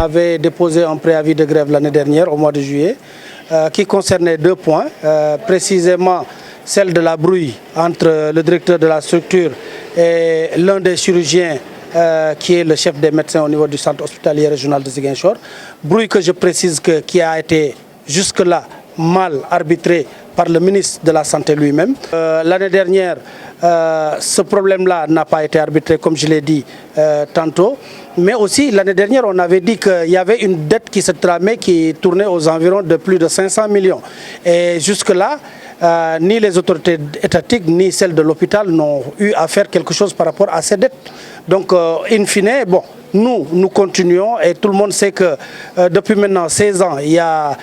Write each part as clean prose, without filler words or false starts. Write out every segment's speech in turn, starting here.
avait déposé un préavis de grève l'année dernière, au mois de juillet, qui concernait 2 points, précisément celle de la brouille entre le directeur de la structure et l'un des chirurgiens qui est le chef des médecins au niveau du centre hospitalier régional de Ziguinchor. Brouille que je précise qui a été jusque-là mal arbitré par le ministre de la Santé lui-même. L'année dernière, ce problème-là n'a pas été arbitré, comme je l'ai dit tantôt. Mais aussi, l'année dernière, on avait dit qu'il y avait une dette qui se tramait, qui tournait aux environs de plus de 500 millions. Et jusque-là, ni les autorités étatiques, ni celles de l'hôpital n'ont eu à faire quelque chose par rapport à ces dettes. Donc, in fine, bon, nous continuons et tout le monde sait que depuis maintenant 16 ans, il y a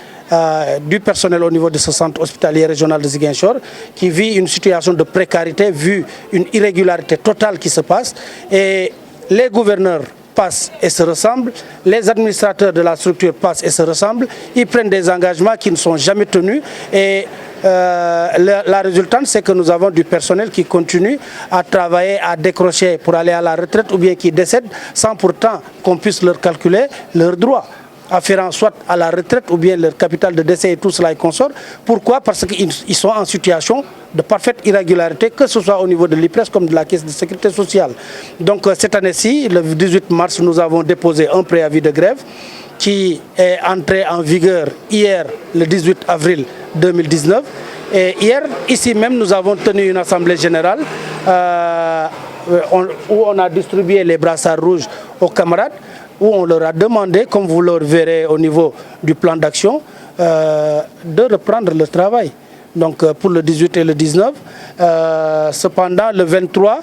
du personnel au niveau de ce centre hospitalier régional de Ziguinchor qui vit une situation de précarité vu une irrégularité totale qui se passe. Et les gouverneurs passent et se ressemblent, les administrateurs de la structure passent et se ressemblent, ils prennent des engagements qui ne sont jamais tenus et la résultante, c'est que nous avons du personnel qui continue à travailler, à décrocher pour aller à la retraite ou bien qui décède sans pourtant qu'on puisse leur calculer leurs droits afférents soit à la retraite ou bien leur capital de décès et tout cela et consort. Pourquoi? Parce qu'ils sont en situation de parfaite irrégularité, que ce soit au niveau de l'IPRES comme de la Caisse de sécurité sociale. Donc cette année-ci, le 18 mars, nous avons déposé un préavis de grève qui est entré en vigueur hier, le 18 avril 2019. Et hier, ici même, nous avons tenu une assemblée générale où on a distribué les brassards rouges aux camarades, où on leur a demandé, comme vous le verrez au niveau du plan d'action, de reprendre le travail. Donc pour le 18 et le 19. Cependant, le 23,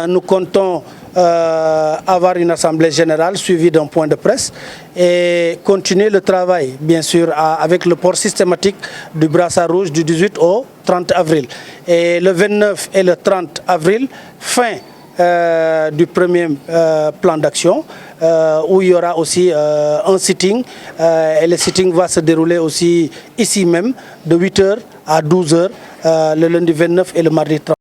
nous comptons avoir une assemblée générale suivie d'un point de presse et continuer le travail, bien sûr, avec le port systématique du brassard rouge du 18 au 30 avril. Et le 29 et le 30 avril, fin du premier plan d'action, où il y aura aussi un sitting. Et le sitting va se dérouler aussi ici même, de 8h à 12h, le lundi 29 et le mardi 30.